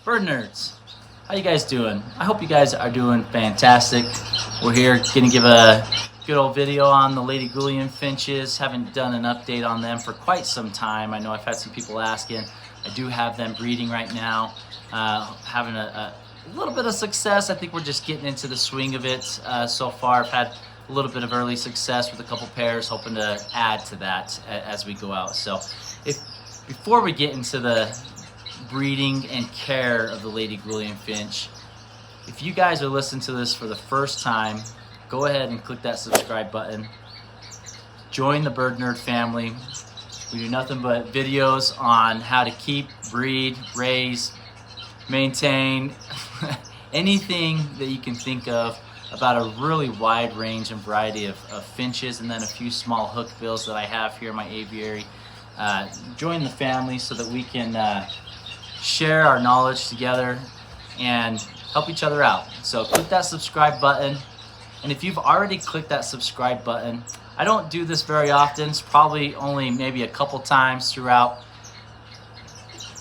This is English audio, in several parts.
Bird nerds, how you guys doing? I hope you guys are doing fantastic. We're here gonna give a good old video on the Lady Gouldian Finches. Haven't done an update on them for quite some time. I know I've had some people asking. I do have them breeding right now, having a little bit of success. I think we're just getting into the swing of it so far. I've had a little bit of early success with a couple pairs, hoping to add to that as we go out. So before we get into the breeding and care of the Lady Gouldian Finch, if you guys are listening to this for the first time, go ahead and click that subscribe button. Join the Bird Nerd family. We do nothing but videos on how to keep, breed, raise, maintain, anything that you can think of about a really wide range and variety of finches, and then a few small hookbills that I have here in my aviary. Join the family so that we can share our knowledge together and help each other out. So click that subscribe button. And if you've already clicked that subscribe button, I don't do this very often. It's probably only maybe a couple times throughout.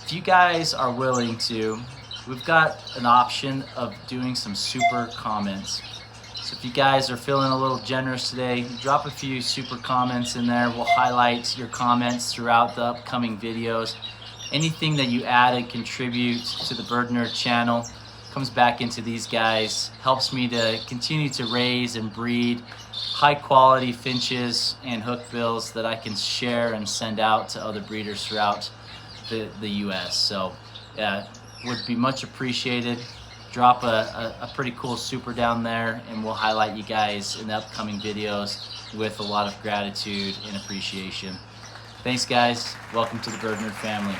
If you guys are willing to, we've got an option of doing some super comments. So if you guys are feeling a little generous today, drop a few super comments in there. We'll highlight your comments throughout the upcoming videos. Anything that you add and contribute to the Bird Nerd channel comes back into these guys, helps me to continue to raise and breed high quality finches and hookbills that I can share and send out to other breeders throughout the US. So would be much appreciated. Drop a pretty cool super down there, and we'll highlight you guys in the upcoming videos with a lot of gratitude and appreciation. Thanks guys, welcome to the Bird Nerd family.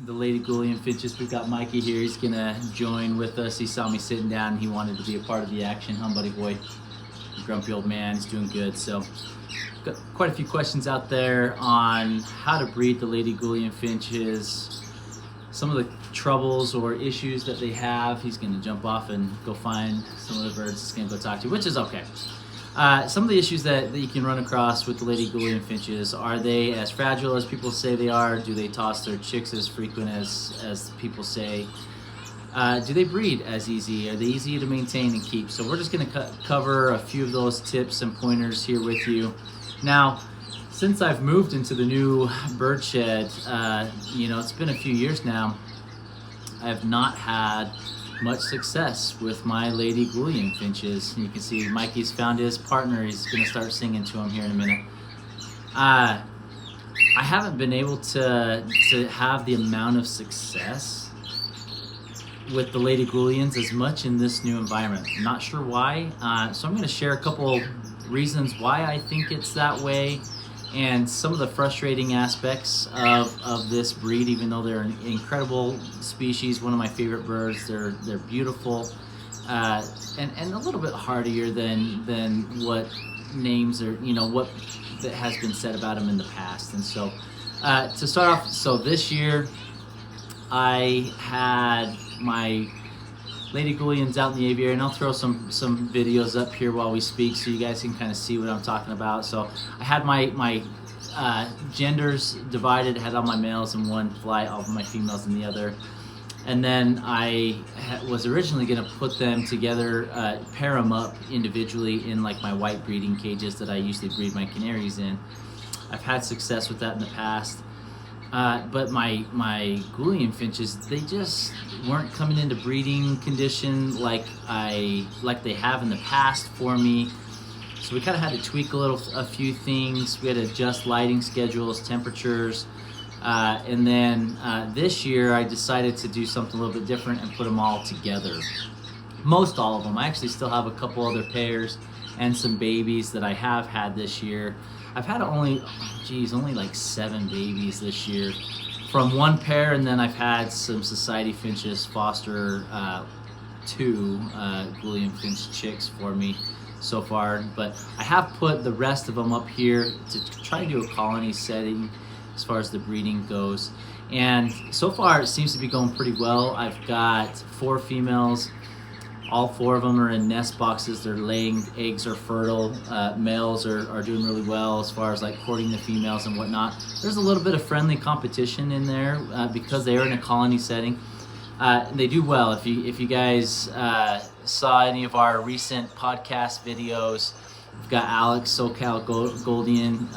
The Lady Gouldian Finches, we've got Mikey here. He's gonna join with us. He saw me sitting down. He wanted to be a part of the action, huh, buddy boy? Grumpy old man. He's doing good. So, got quite a few questions out there on how to breed the Lady Gouldian Finches, some of the troubles or issues that they have. He's gonna jump off and go find some of the birds he's gonna go talk to, which is okay. Some of the issues that you can run across with the Lady Gouldian Finches: are they as fragile as people say they are? Do they toss their chicks as frequent as people say? Do they breed as easy? Are they easy to maintain and keep? So we're just going to cover a few of those tips and pointers here with you. Now, since I've moved into the new bird shed, it's been a few years now, I have not had much success with my Lady Gouldian Finches. You can see Mikey's found his partner. He's gonna start singing to him here in a minute. I haven't been able to have the amount of success with the Lady Gouldians as much in this new environment. I'm not sure why. So I'm gonna share a couple reasons why I think it's that way, and some of the frustrating aspects of this breed, even though they're an incredible species, one of my favorite birds. They're beautiful, and a little bit hardier than what names or what that has been said about them in the past. And so to start off, so this year I had my Lady Gouldians out in the aviary, and I'll throw some videos up here while we speak so you guys can kind of see what I'm talking about. So I had my genders divided. I had all my males in one flight, all of my females in the other. And then I was originally going to put them together, pair them up individually in like my white breeding cages that I usually breed my canaries in. I've had success with that in the past. But my Gouldian Finches, they just weren't coming into breeding condition like they have in the past for me. So we kind of had to tweak a few things. We had to adjust lighting schedules, temperatures, and then this year I decided to do something a little bit different and put them all together. Most all of them. I actually still have a couple other pairs and some babies that I have had this year. I've had only like 7 babies this year from one pair, and then I've had some Society Finches foster 2 Gouldian Finch chicks for me so far, but I have put the rest of them up here to try to do a colony setting as far as the breeding goes. And so far it seems to be going pretty well. I've got 4 females. All 4 of them are in nest boxes. They're laying eggs, are fertile. Males are doing really well as far as like courting the females and whatnot. There's a little bit of friendly competition in there because they are in a colony setting. They do well. If you guys saw any of our recent podcast videos, we've got Alex SoCal Gouldian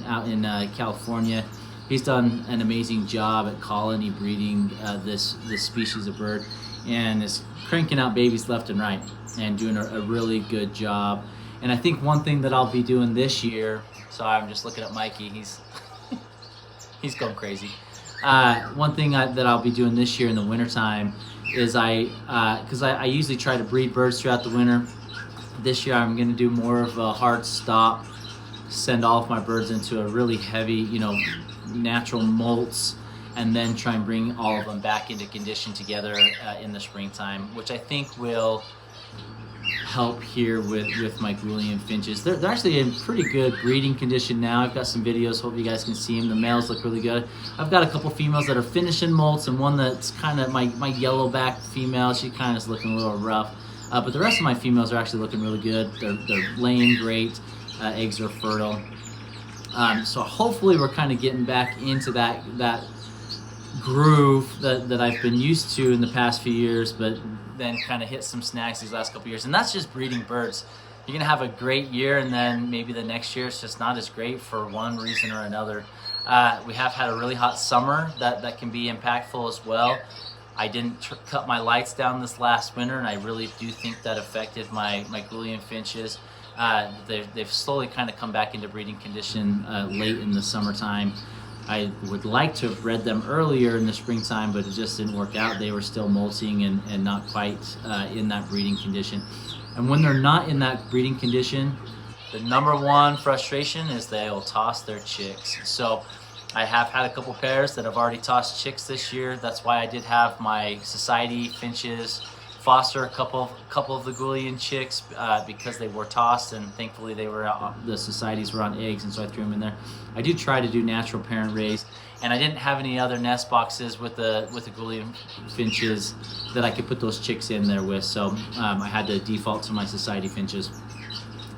out in California. He's done an amazing job at colony breeding this species of bird, and is cranking out babies left and right and doing a really good job. And I think one thing that I'll be doing this year, sorry, I'm just looking at Mikey, he's going crazy. One thing that I'll be doing this year in the wintertime is because I usually try to breed birds throughout the winter. This year I'm going to do more of a hard stop, send all of my birds into a really heavy, natural molts, and then try and bring all of them back into condition together in the springtime, which I think will help here with my Gouldian Finches. They're actually in pretty good breeding condition now. I've got some videos, hope you guys can see them. The males look really good. I've got a couple females that are finishing molts, and one that's kind of my yellowback female. She kind of is looking a little rough, but the rest of my females are actually looking really good. They're laying great. Eggs are fertile. So hopefully we're kind of getting back into that groove that I've been used to in the past few years, but then kind of hit some snags these last couple years. And that's just breeding birds. You're gonna have a great year, and then maybe the next year it's just not as great for one reason or another. We have had a really hot summer that can be impactful as well. I didn't cut my lights down this last winter, and I really do think that affected my Gouldian Finches. They've slowly kind of come back into breeding condition late in the summertime. I would like to have bred them earlier in the springtime, but it just didn't work out. They were still molting and not quite in that breeding condition. And when they're not in that breeding condition, the number one frustration is they'll toss their chicks. So I have had a couple pairs that have already tossed chicks this year. That's why I did have my Society Finches foster a couple of the Gouldian chicks because they were tossed, and thankfully the societies were on eggs, and so I threw them in there. I do try to do natural parent raise, and I didn't have any other nest boxes with the Gouldian Finches that I could put those chicks in there with, so I had to default to my Society Finches,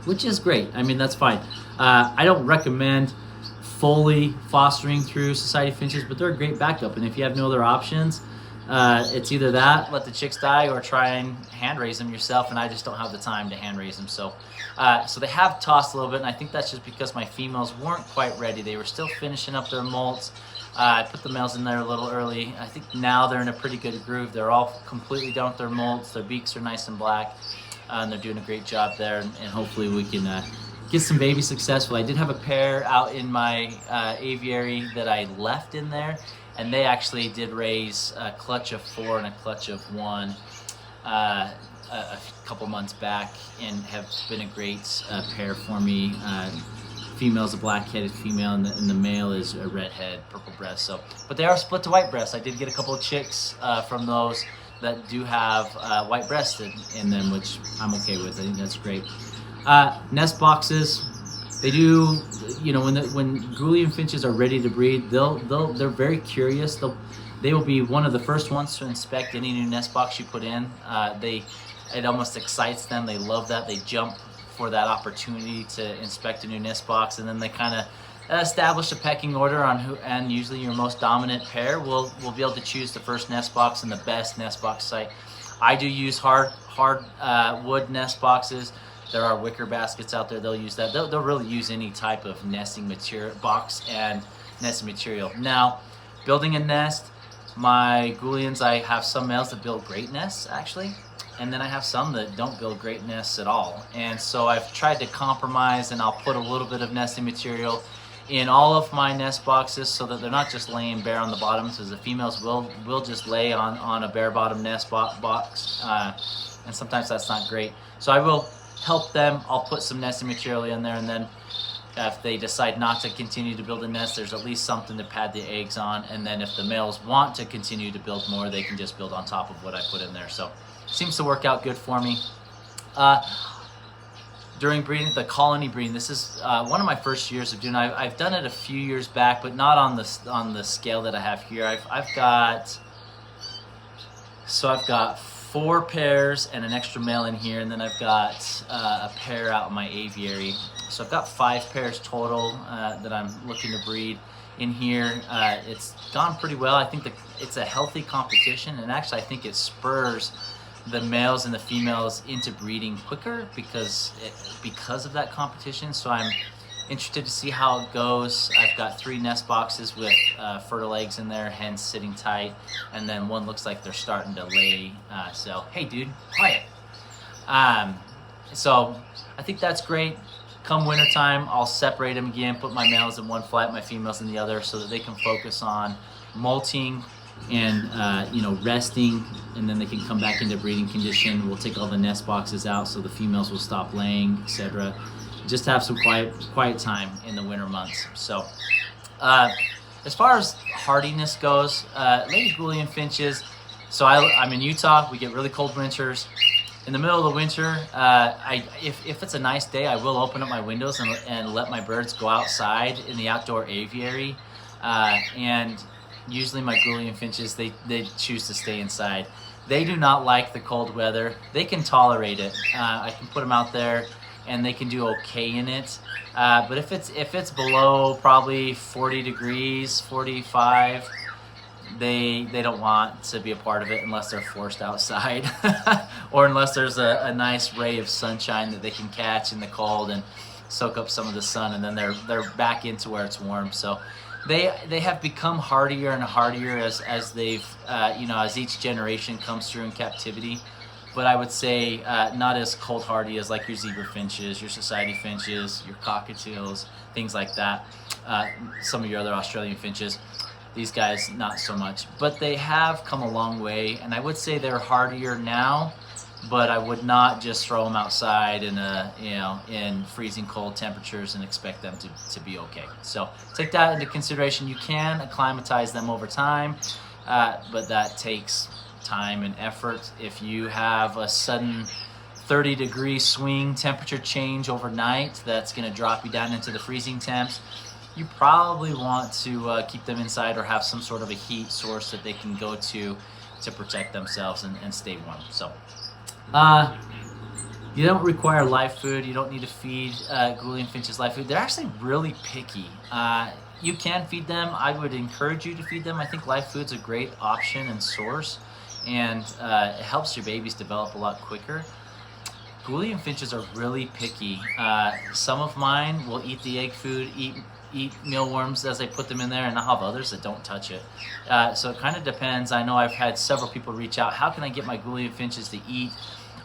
which is great. I mean, that's fine. I don't recommend fully fostering through Society Finches, but they're a great backup, and if you have no other options, it's either that, let the chicks die, or try and hand raise them yourself, and I just don't have the time to hand raise them. So they have tossed a little bit, and I think that's just because my females weren't quite ready. They were still finishing up their molts. I put the males in there a little early. I think now they're in a pretty good groove. They're all completely done with their molts. Their beaks are nice and black, and they're doing a great job there, and hopefully we can get some babies successful. I did have a pair out in my aviary that I left in there, and they actually did raise a clutch of 4 and a clutch of 1 a couple months back, and have been a great pair for me. Female's a black-headed female, and the male is a red-head, purple breast. So, but they are split to white breasts. I did get a couple of chicks from those that do have white breasts in them, which I'm okay with. I think that's great. Nest boxes. They do, when Gouldian Finches are ready to breed, they're very curious. They will be one of the first ones to inspect any new nest box you put in. It almost excites them. They love that. They jump for that opportunity to inspect a new nest box, and then they kind of establish a pecking order on who, and usually your most dominant pair will be able to choose the first nest box and the best nest box site. I do use hard wood nest boxes. There are wicker baskets out there. They'll use that. They'll really use any type of nesting material, box and nesting material. Now, building a nest, my Gouldians, I have some males that build great nests actually, and then I have some that don't build great nests at all. And so I've tried to compromise, and I'll put a little bit of nesting material in all of my nest boxes so that they're not just laying bare on the bottoms, because the females will just lay on a bare bottom nest box, and sometimes that's not great. So I will help them. I'll put some nesting material in there, and then If they decide not to continue to build a nest, there's at least something to pad the eggs on. And then if the males want to continue to build more, they can just build on top of what I put in there. So seems to work out good for me. During breeding, the colony breeding, this is one of my first years of doing. I've done it a few years back, but not on the scale that I have here. I've got 4 pairs and an extra male in here, and then I've got a pair out in my aviary. So I've got 5 pairs total that I'm looking to breed in here. It's gone pretty well. I think it's a healthy competition, and actually I think it spurs the males and the females into breeding quicker because of that competition. So I'm interested to see how it goes. I've got 3 nest boxes with fertile eggs in there, hens sitting tight, and then one looks like they're starting to lay. So hey dude, quiet. So I think that's great. Come wintertime, I'll separate them again, put my males in one flight, my females in the other, so that they can focus on molting and resting, and then they can come back into breeding condition. We'll take all the nest boxes out so the females will stop laying, etc. Just have some quiet time in the winter months. So as far as hardiness goes, Lady Gouldian Finches, so I'm in Utah. We get really cold winters. In the middle of the winter, if it's a nice day, I will open up my windows and let my birds go outside in the outdoor aviary. And usually my Gouldian Finches, they choose to stay inside. They do not like the cold weather. They can tolerate it. I can put them out there and they can do okay in it. But if it's below probably 40 degrees, 45, they don't want to be a part of it unless they're forced outside or unless there's a nice ray of sunshine that they can catch in the cold and soak up some of the sun, and then they're back into where it's warm. So they have become hardier and hardier as they've as each generation comes through in captivity. But I would say not as cold hardy as like your zebra finches, your society finches, your cockatiels, things like that. Some of your other Australian finches. These guys, not so much. But they have come a long way, and I would say they're hardier now, but I would not just throw them outside in freezing cold temperatures and expect them to be okay. So take that into consideration. You can acclimatize them over time, but that takes time and effort. If you have a sudden 30-degree swing temperature change overnight, that's going to drop you down into the freezing temps. You probably want to keep them inside or have some sort of a heat source that they can go to protect themselves and stay warm. So you don't require live food. You don't need to feed Gouldian Finches live food. They're actually really picky. You can feed them. I would encourage you to feed them. I think live food's a great option and source, and it helps your babies develop a lot quicker. Gouldian Finches are really picky. Some of mine will eat the egg food, eat mealworms as I put them in there, and I'll have others that don't touch it. So it kind of depends. I know I've had several people reach out, how can I get my Gouldian Finches to eat?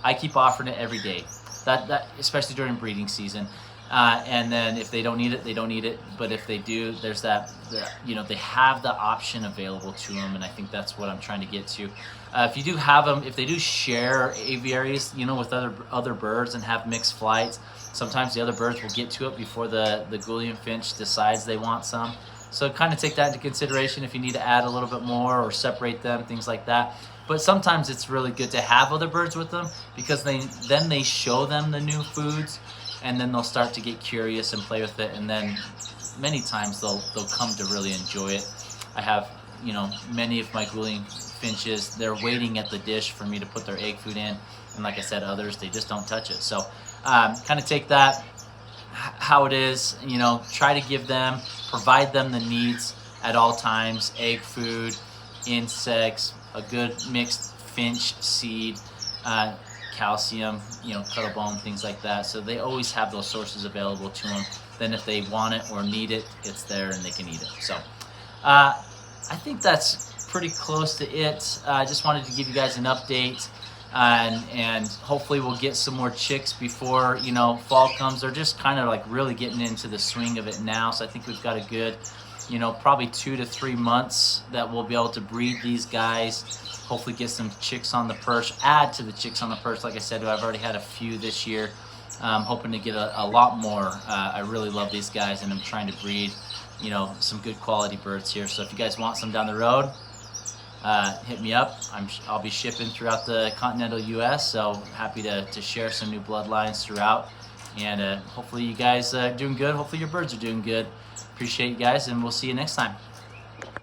I keep offering it every day, that especially during breeding season. And then if they don't eat it, they don't eat it. But if they do, there's they have the option available to them, and I think that's what I'm trying to get to. If you do have them, if they do share aviaries, with other birds and have mixed flights, sometimes the other birds will get to it before the Gouldian Finch decides they want some. So kind of take that into consideration if you need to add a little bit more or separate them, things like that. But sometimes it's really good to have other birds with them, because then they show them the new foods, and then they'll start to get curious and play with it, and then many times they'll come to really enjoy it. I have many of my Gouldian Finches, they're waiting at the dish for me to put their egg food in, and like I said, others, they just don't touch it. So kind of take that how it is, try to provide them the needs at all times: egg food, insects, a good mixed finch seed, calcium, cuttle bone, things like that. So they always have those sources available to them. Then if they want it or need it, it's there and they can eat it. So I think that's pretty close to it. I just wanted to give you guys an update, and hopefully we'll get some more chicks before fall comes. They're just kind of like really getting into the swing of it now. So I think we've got a good probably 2 to 3 months that we'll be able to breed these guys. Hopefully get some chicks on the perch, add to the chicks on the perch. Like I said, I've already had a few this year, I'm hoping to get a lot more. I really love these guys, and I'm trying to breed, some good quality birds here. So if you guys want some down the road, hit me up. I'll be shipping throughout the continental U.S., so happy to share some new bloodlines throughout. And hopefully you guys are doing good. Hopefully your birds are doing good. Appreciate you guys, and we'll see you next time.